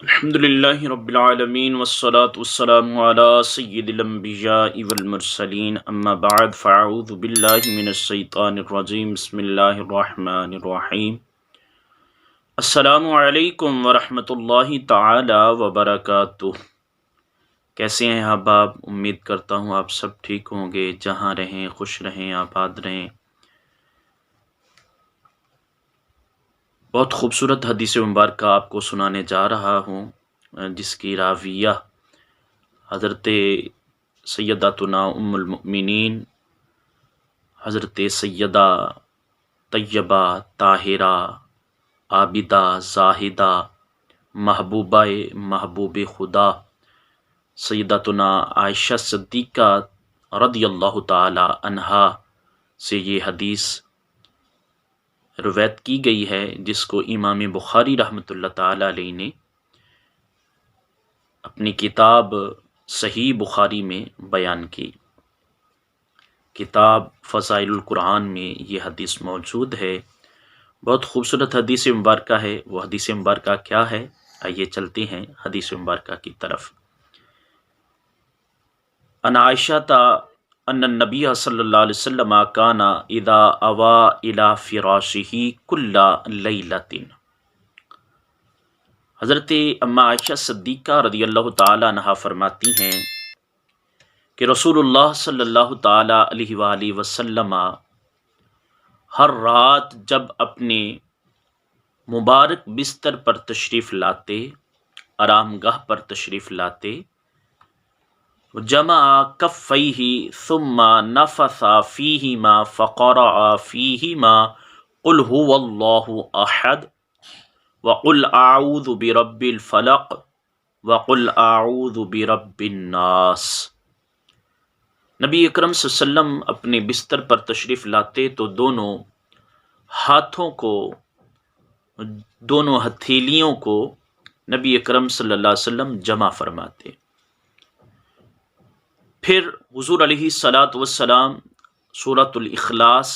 الحمدللہ رب العالمین والصلاة والسلام علی سید الانبیاء والمرسلین اما بعد فاعوذ باللہ من الشیطان الرجیم بسم اللہ الرحمن الرحیم السلام علیکم ورحمۃ اللہ تعالی وبرکاتہ۔ کیسے ہیں احباب؟ امید کرتا ہوں آپ سب ٹھیک ہوں گے، جہاں رہیں خوش رہیں آباد رہیں۔ بہت خوبصورت حدیث مبارکہ آپ کو سنانے جا رہا ہوں، جس کی راویہ حضرت سیداتنا ام المؤمنین حضرت سیدہ طیبہ طاہرہ عابدہ زاہدہ محبوبہ محبوب خدا سیداتنا عائشہ صدیقہ رضی اللہ تعالی عنہا سے یہ حدیث روایت کی گئی ہے، جس کو امام بخاری رحمۃ اللہ تعالی علیہ نے اپنی کتاب صحیح بخاری میں بیان کی۔ کتاب فضائل القرآن میں یہ حدیث موجود ہے۔ بہت خوبصورت حدیث مبارکہ ہے۔ وہ حدیث مبارکہ کیا ہے؟ آئیے چلتے ہیں حدیث مبارکہ کی طرف۔ ان عائشہ ان النبی صلی اللہ علیہ وسلم کان اذا اوا الی فراشہ کل لیلۃ۔ حضرت اما عائشہ صدیقہ رضی اللہ تعالی عنہا فرماتی ہیں کہ رسول اللہ صلی اللہ تعالی علیہ وآلہ وسلم ہر رات جب اپنے مبارک بستر پر تشریف لاتے، آرام گاہ پر تشریف لاتے، جمع کفیہ ثم نفث فیہما فقرأ فیہما قل هو اللہ احد وقل اعوذ برب الفلق وقل اعوذ برب الناس۔ نبی اکرم صلی اللہ علیہ وسلم اپنے بستر پر تشریف لاتے تو دونوں ہاتھوں کو، دونوں ہتھیلیوں کو نبی اکرم صلی اللہ علیہ وسلم جمع فرماتے، پھر حضور علیہ الصلاۃ والسلام سورۃ الاخلاص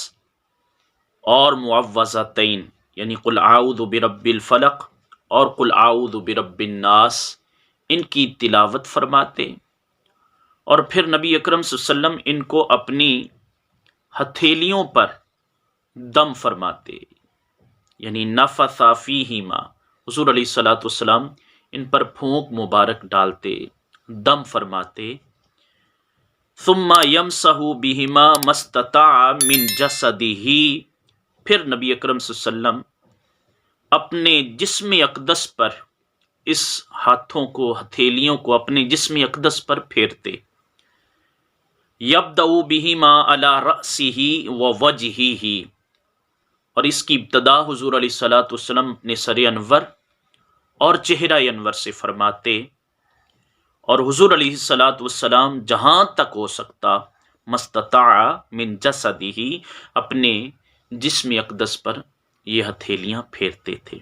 اور معوذتین یعنی قل اعوذ برب الفلق اور قل اعوذ برب الناس ان کی تلاوت فرماتے، اور پھر نبی اکرم صلی اللہ علیہ وسلم ان کو اپنی ہتھیلیوں پر دم فرماتے، یعنی نفث فیہما، حضور علیہ الصلاۃ والسلام ان پر پھونک مبارک ڈالتے، دم فرماتے۔ ثم یمسح بہما ما استطاع من جسدہ، پھر نبی اکرم صلی اللہ علیہ وسلم اپنے جسم اقدس پر اس ہاتھوں کو، ہتھیلیوں کو اپنے جسم اقدس پر پھیرتے۔ یبدأ بہما علی رأسہ ووجہہ، اور اس کی ابتدا حضور علیہ الصلاۃ والسلام اپنے سر انور اور چہرہ انور سے فرماتے، اور حضور علیہ الصلاۃ والسلام جہاں تک ہو سکتا مستطاع من جسدہ اپنے جسم اقدس پر یہ ہتھیلیاں پھیرتے تھے۔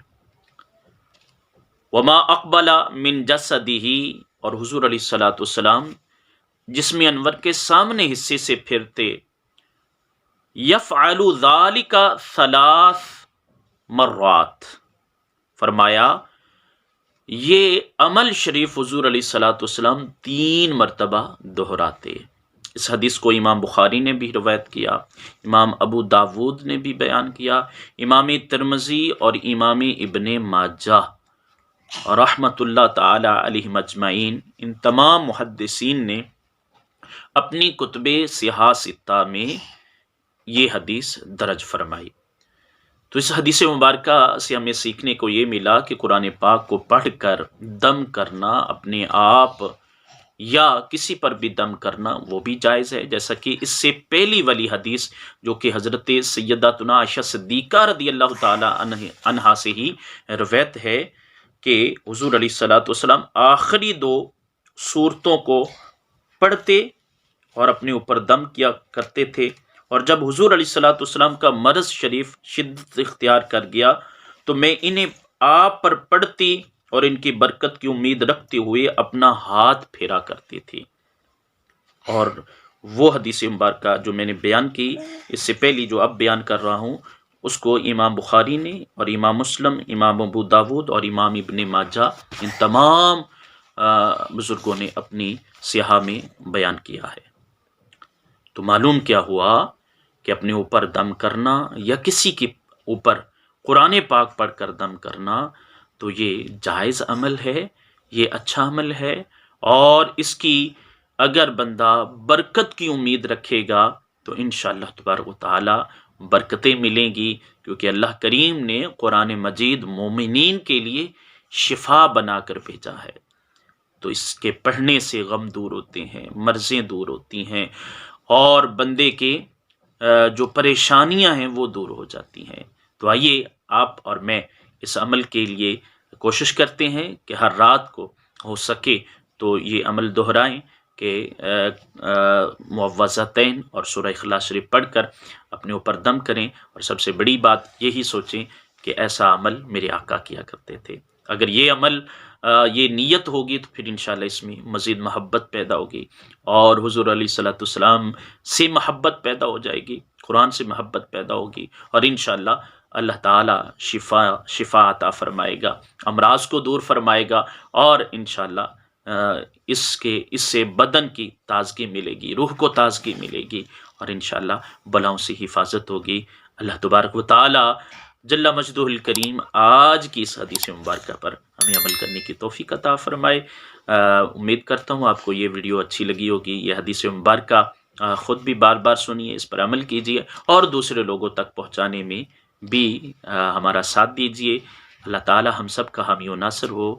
وما اقبل من جسدہ، اور حضور علیہ الصلاۃ والسلام جسم انور کے سامنے حصے سے پھیرتے۔ یفعل ذلک 3 مرات، فرمایا یہ عمل شریف حضور علیہ الصلاۃ والسلام 3 مرتبہ دہراتے۔ اس حدیث کو امام بخاری نے بھی روایت کیا، امام ابو داود نے بھی بیان کیا، امام ترمذی اور امام ابن ماجہ رحمۃ اللہ تعالی علیہ مجمعین، ان تمام محدثین نے اپنی کتب صحاح ستہ میں یہ حدیث درج فرمائی۔ تو اس حدیث مبارکہ سے ہمیں سیکھنے کو یہ ملا کہ قرآن پاک کو پڑھ کر دم کرنا، اپنے آپ یا کسی پر بھی دم کرنا، وہ بھی جائز ہے، جیسا کہ اس سے پہلی والی حدیث جو کہ حضرت سیداتنا عائشہ صدیقہ رضی اللہ تعالی عنہا سے ہی روایت ہے کہ حضور علیہ الصلاۃ والسلام آخری 2 سورتوں کو پڑھتے اور اپنے اوپر دم کیا کرتے تھے، اور جب حضور علیہ الصلاۃ والسلام کا مرض شریف شدت اختیار کر گیا تو میں انہیں آپ پر پڑھتی اور ان کی برکت کی امید رکھتے ہوئے اپنا ہاتھ پھیرا کرتی تھی۔ اور وہ حدیث مبارکہ جو میں نے بیان کی اس سے پہلی، جو اب بیان کر رہا ہوں، اس کو امام بخاری نے اور امام مسلم، امام ابو داود اور امام ابن ماجہ، ان تمام بزرگوں نے اپنی سیاح میں بیان کیا ہے۔ تو معلوم کیا ہوا کہ اپنے اوپر دم کرنا یا کسی کے اوپر قرآن پاک پڑھ کر دم کرنا تو یہ جائز عمل ہے، یہ اچھا عمل ہے، اور اس کی اگر بندہ برکت کی امید رکھے گا تو انشاءاللہ تبارک و تعالی برکتیں ملیں گی، کیونکہ اللہ کریم نے قرآن مجید مومنین کے لیے شفا بنا کر بھیجا ہے۔ تو اس کے پڑھنے سے غم دور ہوتے ہیں، مرضیں دور ہوتی ہیں، اور بندے کے جو پریشانیاں ہیں وہ دور ہو جاتی ہیں۔ تو آئیے آپ اور میں اس عمل کے لیے کوشش کرتے ہیں کہ ہر رات کو ہو سکے تو یہ عمل دہرائیں کہ معوذتین اور سورہ اخلاص شریف پڑھ کر اپنے اوپر دم کریں، اور سب سے بڑی بات یہی سوچیں کہ ایسا عمل میرے آقا کیا کرتے تھے۔ اگر یہ عمل یہ نیت ہوگی تو پھر انشاءاللہ اس میں مزید محبت پیدا ہوگی، اور حضور علیہ الصلوۃ والسلام سے محبت پیدا ہو جائے گی، قرآن سے محبت پیدا ہوگی، اور انشاءاللہ اللہ تعالی شفا عطا فرمائے گا، امراض کو دور فرمائے گا، اور انشاءاللہ اس سے بدن کی تازگی ملے گی، روح کو تازگی ملے گی، اور انشاءاللہ بلاؤں سے حفاظت ہوگی۔ اللہ تبارک و تعالی جل مجدہ الکریم آج کی اس حدیث مبارکہ پر ہمیں عمل کرنے کی توفیق عطا فرمائے۔ امید کرتا ہوں آپ کو یہ ویڈیو اچھی لگی ہوگی، یہ حدیث مبارکہ خود بھی بار بار سنیے، اس پر عمل کیجیے، اور دوسرے لوگوں تک پہنچانے میں بھی ہمارا ساتھ دیجیے۔ اللہ تعالی ہم سب کا حامی و ناصر ہو۔